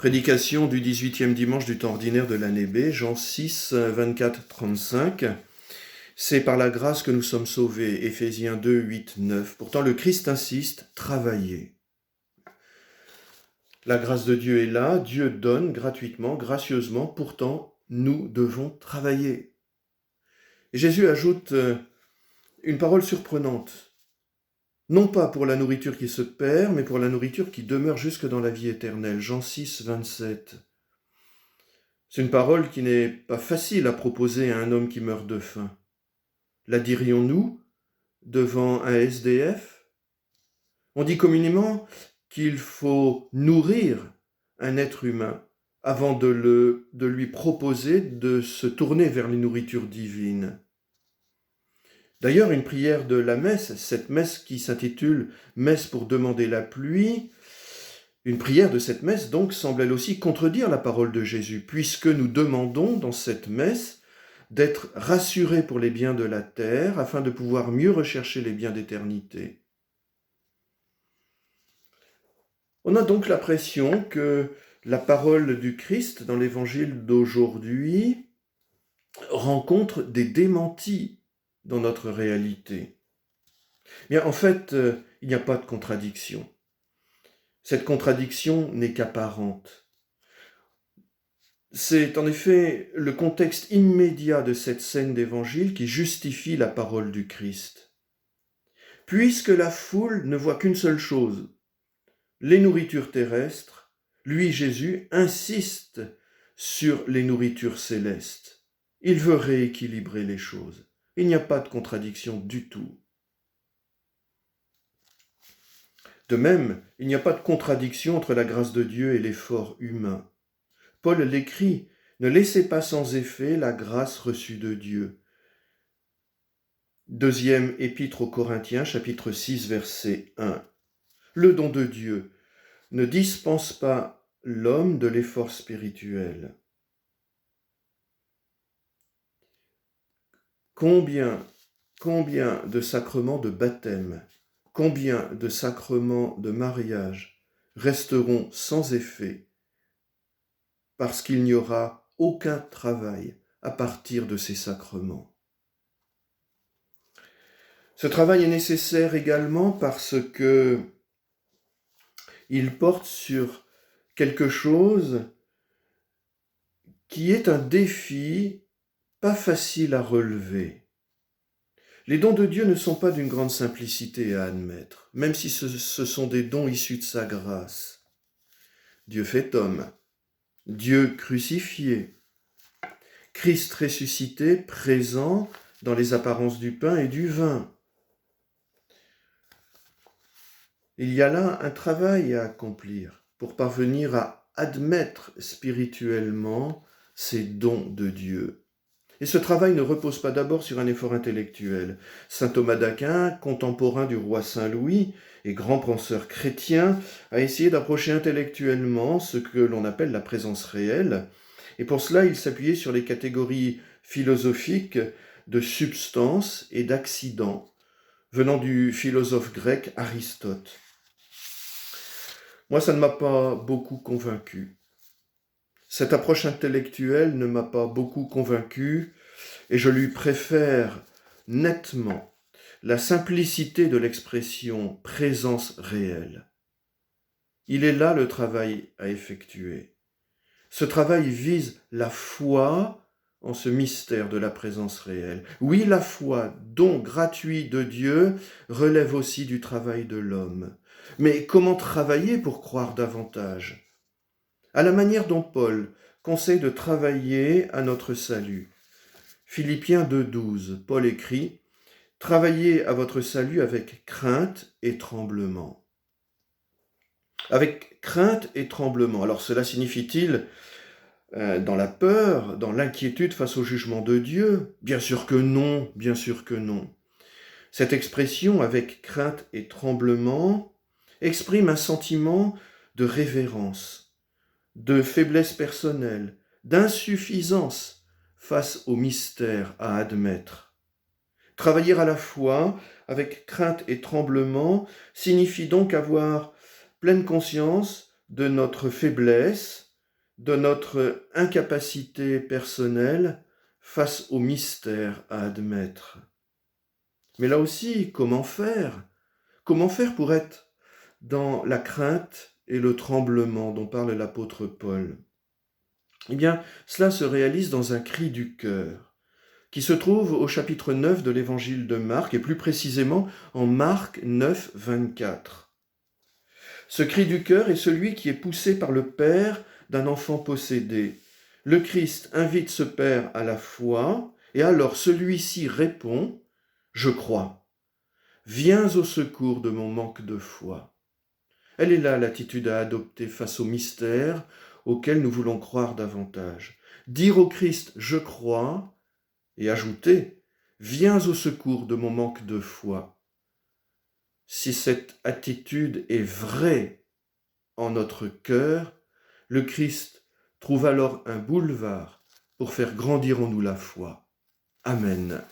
Prédication du 18e dimanche du temps ordinaire de l'année B, Jean 6, 24-35. C'est par la grâce que nous sommes sauvés, Éphésiens 2, 8, 9. Pourtant le Christ insiste, travaillez. La grâce de Dieu est là, Dieu donne gratuitement, gracieusement, pourtant nous devons travailler. Et Jésus ajoute une parole surprenante. Non pas pour la nourriture qui se perd, mais pour la nourriture qui demeure jusque dans la vie éternelle. Jean 6, 27. C'est une parole qui n'est pas facile à proposer à un homme qui meurt de faim. La dirions-nous devant un SDF ? On dit communément qu'il faut nourrir un être humain avant de lui proposer de se tourner vers les nourritures divines. D'ailleurs, une prière de la messe, cette messe qui s'intitule « Messe pour demander la pluie », une prière de cette messe donc semble elle aussi contredire la parole de Jésus, puisque nous demandons dans cette messe d'être rassurés pour les biens de la terre afin de pouvoir mieux rechercher les biens d'éternité. On a donc l'impression que la parole du Christ dans l'évangile d'aujourd'hui rencontre des démentis dans notre réalité. Bien, en fait, il n'y a pas de contradiction. Cette contradiction n'est qu'apparente. C'est en effet le contexte immédiat de cette scène d'évangile qui justifie la parole du Christ. Puisque la foule ne voit qu'une seule chose, les nourritures terrestres, lui, Jésus, insiste sur les nourritures célestes. Il veut rééquilibrer les choses. Il n'y a pas de contradiction du tout. De même, il n'y a pas de contradiction entre la grâce de Dieu et l'effort humain. Paul l'écrit, « Ne laissez pas sans effet la grâce reçue de Dieu ». Deuxième épître aux Corinthiens, chapitre 6, verset 1. Le don de Dieu ne dispense pas l'homme de l'effort spirituel. Combien de sacrements de baptême, combien de sacrements de mariage resteront sans effet parce qu'il n'y aura aucun travail à partir de ces sacrements. Ce travail est nécessaire également parce que il porte sur quelque chose qui est un défi pas facile à relever. Les dons de Dieu ne sont pas d'une grande simplicité à admettre, même si ce sont des dons issus de sa grâce. Dieu fait homme, Dieu crucifié, Christ ressuscité, présent dans les apparences du pain et du vin. Il y a là un travail à accomplir pour parvenir à admettre spirituellement ces dons de Dieu. Et ce travail ne repose pas d'abord sur un effort intellectuel. Saint Thomas d'Aquin, contemporain du roi Saint Louis et grand penseur chrétien, a essayé d'approcher intellectuellement ce que l'on appelle la présence réelle. Et pour cela, il s'appuyait sur les catégories philosophiques de substance et d'accident, venant du philosophe grec Aristote. Moi, ça ne m'a pas beaucoup convaincu. Cette approche intellectuelle ne m'a pas beaucoup convaincu et je lui préfère nettement la simplicité de l'expression « présence réelle ». Il est là le travail à effectuer. Ce travail vise la foi en ce mystère de la présence réelle. Oui, la foi, don gratuit de Dieu, relève aussi du travail de l'homme. Mais comment travailler pour croire davantage ? À la manière dont Paul conseille de travailler à notre salut. Philippiens 2,12, Paul écrit « Travaillez à votre salut avec crainte et tremblement ». Avec crainte et tremblement. Alors cela signifie-t-il dans la peur, dans l'inquiétude face au jugement de Dieu ? Bien sûr que non, bien sûr que non. Cette expression « avec crainte et tremblement » exprime un sentiment de révérence, de faiblesse personnelle, d'insuffisance face au mystère à admettre. Travailler à la fois avec crainte et tremblement signifie donc avoir pleine conscience de notre faiblesse de notre incapacité personnelle face au mystère à admettre. Mais là aussi, comment faire? Comment faire pour être dans la crainte et le tremblement dont parle l'apôtre Paul? Eh bien, cela se réalise dans un cri du cœur, qui se trouve au chapitre 9 de l'évangile de Marc, et plus précisément en Marc 9, 24. Ce cri du cœur est celui qui est poussé par le père d'un enfant possédé. Le Christ invite ce père à la foi, et alors celui-ci répond « Je crois, viens au secours de mon manque de foi ». Elle est là l'attitude à adopter face au mystère auquel nous voulons croire davantage. Dire au Christ « Je crois » et ajouter « Viens au secours de mon manque de foi ». Si cette attitude est vraie en notre cœur, le Christ trouve alors un boulevard pour faire grandir en nous la foi. Amen.